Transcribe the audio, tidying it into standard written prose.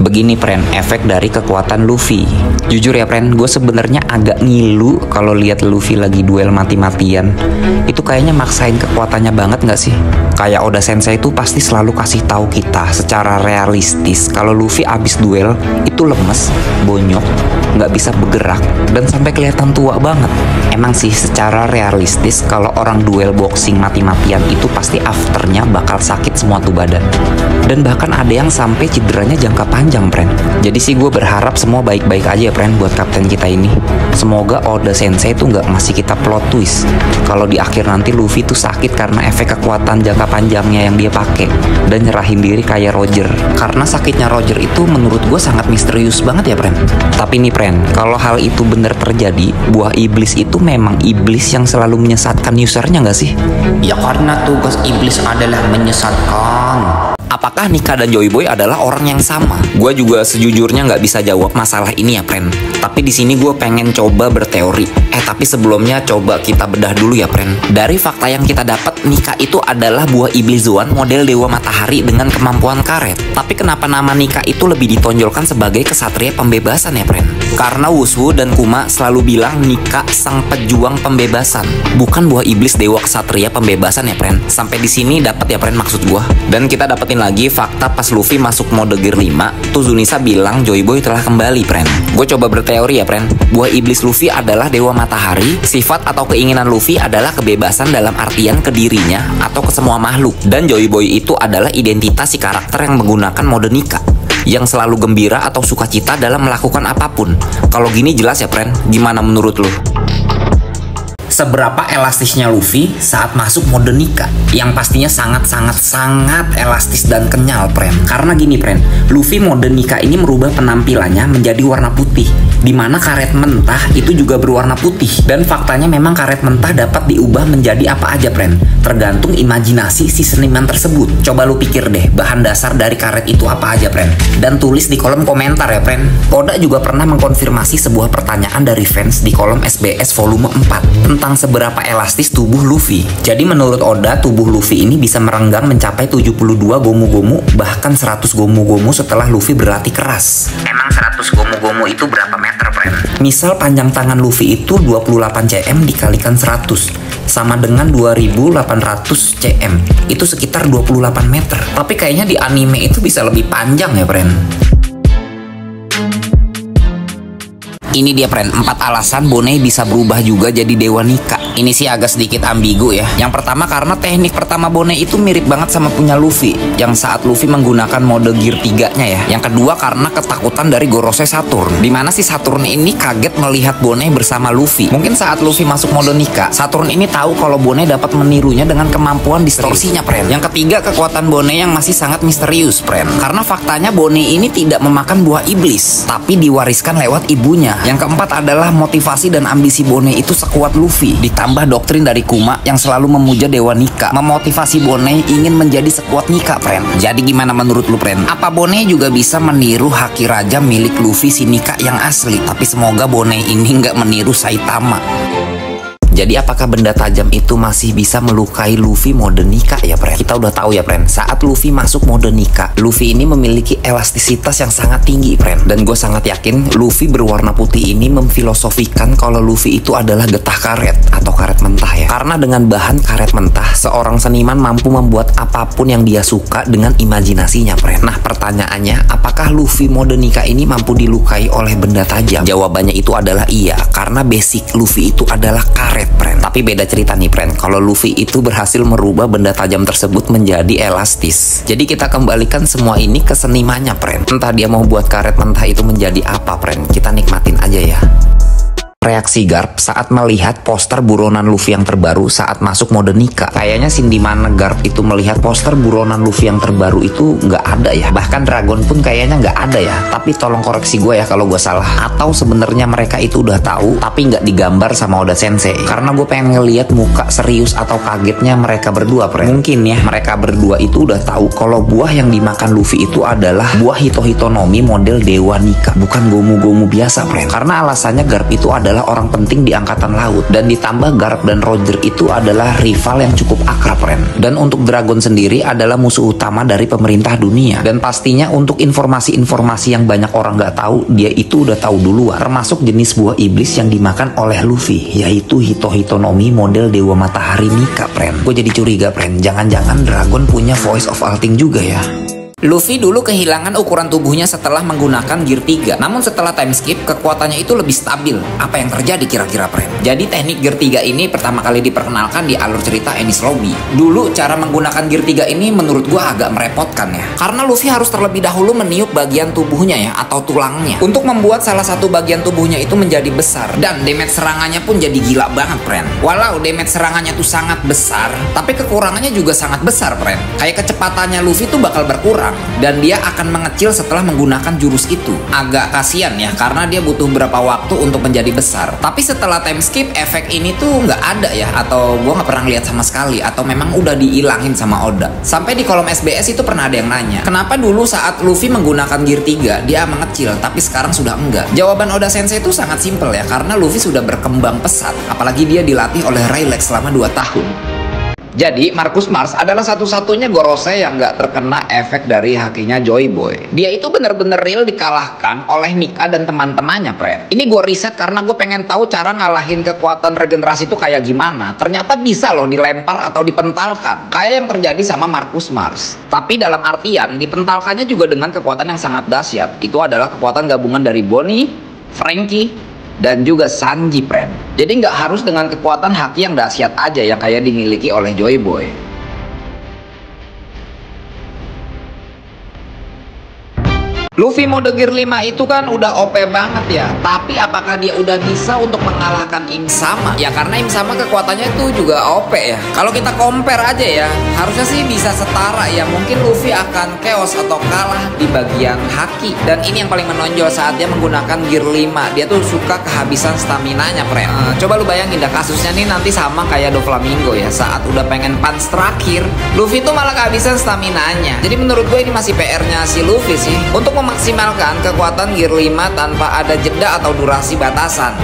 Begini friend, efek dari kekuatan Luffy. Jujur ya friend, gue sebenarnya agak ngilu kalau lihat Luffy lagi duel mati-matian. Itu kayaknya maksain kekuatannya banget nggak sih? Kayak Oda Sensei itu pasti selalu kasih tahu kita secara realistis kalau Luffy abis duel itu lemes, bonyok, nggak bisa bergerak, dan sampai kelihatan tua banget. Emang sih secara realistis kalau orang duel boxing mati-matian itu pasti afternya bakal sakit semua tuh badan. Dan bahkan ada yang sampai cederanya jangka panjang, friend. Jadi sih gue berharap semua baik-baik aja ya, friend, buat kapten kita ini. Semoga Oda Sensei tuh nggak ngasih kita plot twist kalau di akhir nanti Luffy tuh sakit karena efek kekuatan jangka panjangnya yang dia pakai dan nyerahin diri kayak Roger. Karena sakitnya Roger itu menurut gue sangat misterius banget ya, friend. Tapi nih, friend, kalau hal itu bener terjadi, buah iblis itu memang iblis yang selalu menyesatkan usernya nggak sih? Ya karena tugas iblis adalah menyesatkan. Apakah Nika dan Joy Boy adalah orang yang sama? Gue juga sejujurnya nggak bisa jawab masalah ini ya, friend. Tapi di sini gue pengen coba berteori. Tapi sebelumnya coba kita bedah dulu ya, friend. Dari fakta yang kita dapat, Nika itu adalah buah iblis Zoan model Dewa Matahari dengan kemampuan karet. Tapi kenapa nama Nika itu lebih ditonjolkan sebagai kesatria pembebasan ya, friend? Karena Wushu dan Kuma selalu bilang Nika sang pejuang pembebasan, bukan buah iblis Dewa Kesatria Pembebasan ya, friend. Sampai di sini dapat ya, friend, maksud gue. Dan kita dapetin lagi fakta pas Luffy masuk mode gear 5, tuh Zunisa bilang Joy Boy telah kembali, friend. Gue coba berteori ya, friend. Buah iblis Luffy adalah Dewa Matahari. Sifat atau keinginan Luffy adalah kebebasan dalam artian ke dirinya atau ke semua makhluk. Dan Joy Boy itu adalah identitas si karakter yang menggunakan mode Nika, yang selalu gembira atau sukacita dalam melakukan apapun. Kalau gini jelas ya, friend. Gimana menurut lu? Seberapa elastisnya Luffy saat masuk mode Nika, yang pastinya sangat elastis dan kenyal, friend. Karena gini, friend, Luffy mode Nika ini merubah penampilannya menjadi warna putih, dimana karet mentah itu juga berwarna putih. Dan faktanya memang karet mentah dapat diubah menjadi apa aja, friend, tergantung imajinasi si seniman tersebut. Coba lu pikir deh, bahan dasar dari karet itu apa aja, friend, dan tulis di kolom komentar ya, friend. Oda juga pernah mengkonfirmasi sebuah pertanyaan dari fans di kolom SBS volume 4 tentang seberapa elastis tubuh Luffy. Jadi menurut Oda, tubuh Luffy ini bisa merenggang mencapai 72 gomu-gomu, bahkan 100 gomu-gomu setelah Luffy berlatih keras. Emang 100 gomu-gomu itu berapa meter, friend? Misal panjang tangan Luffy itu 28 cm dikalikan 100 sama dengan 2800 cm. Itu sekitar 28 meter. Tapi kayaknya di anime itu bisa lebih panjang ya, friend. Ini dia, friend, 4 alasan Bonei bisa berubah juga jadi Dewa Nika. Ini sih agak sedikit ambigu ya. Yang pertama karena teknik pertama Bonei itu mirip banget sama punya Luffy, yang saat Luffy menggunakan mode gear 3-nya ya. Yang kedua karena ketakutan dari Gorosei Saturn, dimana si Saturn ini kaget melihat Bonei bersama Luffy. Mungkin saat Luffy masuk mode Nika, Saturn ini tahu kalau Bonei dapat menirunya dengan kemampuan distorsinya, friend. Yang ketiga kekuatan Bonei yang masih sangat misterius, friend. Karena faktanya Bonei ini tidak memakan buah iblis, tapi diwariskan lewat ibunya. Yang keempat adalah motivasi dan ambisi Bonei itu sekuat Luffy, ditambah doktrin dari Kuma yang selalu memuja Dewa Nika, memotivasi Bonei ingin menjadi sekuat Nika, friend. Jadi gimana menurut lu, friend? Apa Bonei juga bisa meniru Haki Raja milik Luffy si Nika yang asli? Tapi semoga Bonei ini nggak meniru Saitama. Jadi apakah benda tajam itu masih bisa melukai Luffy mode Nika ya, friend? Kita udah tahu ya, friend, saat Luffy masuk mode Nika, Luffy ini memiliki elastisitas yang sangat tinggi, friend. Dan gue sangat yakin Luffy berwarna putih ini memfilosofikan kalau Luffy itu adalah getah karet atau karet mentah ya. Karena dengan bahan karet mentah, seorang seniman mampu membuat apapun yang dia suka dengan imajinasinya, friend. Nah, pertanyaannya, apakah Luffy mode Nika ini mampu dilukai oleh benda tajam? Jawabannya itu adalah iya, karena basic Luffy itu adalah karet, friend. Tapi beda cerita nih, friend, kalau Luffy itu berhasil merubah benda tajam tersebut menjadi elastis. Jadi kita kembalikan semua ini ke senimannya, friend. Entah dia mau buat karet mentah itu menjadi apa, friend, kita nikmatin aja ya. Reaksi Garp saat melihat poster buronan Luffy yang terbaru saat masuk mode Nika. Kayaknya scene dimana Garp itu melihat poster buronan Luffy yang terbaru itu nggak ada ya. Bahkan Dragon pun kayaknya nggak ada ya. Tapi tolong koreksi gue ya kalau gue salah. Atau sebenarnya mereka itu udah tahu tapi nggak digambar sama Oda Sensei. Karena gue pengen ngeliat muka serius atau kagetnya mereka berdua, friend. Mungkin ya mereka berdua itu udah tahu kalau buah yang dimakan Luffy itu adalah buah Hito Hitonomi model Dewa Nika, bukan gomu-gomu biasa, friend. Karena alasannya Garp itu adalah adalah orang penting di angkatan laut. Dan ditambah Garp dan Roger itu adalah rival yang cukup akrab, Ren. Dan untuk Dragon sendiri adalah musuh utama dari pemerintah dunia. Dan pastinya untuk informasi-informasi yang banyak orang nggak tahu, dia itu udah tahu duluan. Termasuk jenis buah iblis yang dimakan oleh Luffy, yaitu Hito-Hitonomi model Dewa Matahari Nika, Ren. Gue jadi curiga, Ren. Jangan-jangan Dragon punya Voice of Alting juga ya. Luffy dulu kehilangan ukuran tubuhnya setelah menggunakan Gear 3. Namun setelah time skip, kekuatannya itu lebih stabil. Apa yang terjadi kira-kira, Pren? Jadi teknik Gear 3 ini pertama kali diperkenalkan di alur cerita Enies Lobby. Dulu cara menggunakan Gear 3 ini menurut gua agak merepotkan ya. Karena Luffy harus terlebih dahulu meniup bagian tubuhnya ya, atau tulangnya, untuk membuat salah satu bagian tubuhnya itu menjadi besar. Dan damage serangannya pun jadi gila banget, Pren. Walau damage serangannya tuh sangat besar, tapi kekurangannya juga sangat besar, Pren. Kayak kecepatannya Luffy tuh bakal berkurang, dan dia akan mengecil setelah menggunakan jurus itu. Agak kasihan ya, karena dia butuh beberapa waktu untuk menjadi besar. Tapi setelah time skip, efek ini tuh nggak ada ya, atau gua nggak pernah lihat sama sekali, atau memang udah dihilangin sama Oda. Sampai di kolom SBS itu pernah ada yang nanya, kenapa dulu saat Luffy menggunakan Gear 3 dia mengecil, tapi sekarang sudah enggak? Jawaban Oda Sensei itu sangat simpel ya, karena Luffy sudah berkembang pesat, apalagi dia dilatih oleh Rayleigh selama 2 tahun. Jadi Marcus Mars adalah satu-satunya Gorosei yang nggak terkena efek dari hakinya Joy Boy. Dia itu bener-bener real dikalahkan oleh Nika dan teman-temannya, Pren. Ini gue riset karena gue pengen tahu cara ngalahin kekuatan regenerasi itu kayak gimana. Ternyata bisa loh dilempar atau dipentalkan, kayak yang terjadi sama Marcus Mars. Tapi dalam artian dipentalkannya juga dengan kekuatan yang sangat dahsyat. Itu adalah kekuatan gabungan dari Bonnie, Franky, dan juga Sanji, Pren. Jadi nggak harus dengan kekuatan haki yang dahsyat aja yang kayak dimiliki oleh Joy Boy. Luffy mode Gear 5 itu kan udah OP banget ya. Tapi apakah dia udah bisa untuk mengalahkan Im Sama? Ya karena Im Sama kekuatannya itu juga OP ya. Kalau kita compare aja ya, harusnya sih bisa setara ya. Mungkin Luffy akan chaos atau kalah di bagian haki. Dan ini yang paling menonjol saat dia menggunakan Gear 5. Dia tuh suka kehabisan stamina-nya, Pren. Coba lu bayangin dah kasusnya nih nanti sama kayak Doflamingo ya. Saat udah pengen punch terakhir, Luffy tuh malah kehabisan stamina-nya. Jadi menurut gue ini masih PR-nya si Luffy sih, untuk memaksimalkan kekuatan Gear 5 tanpa ada jeda atau durasi batasan.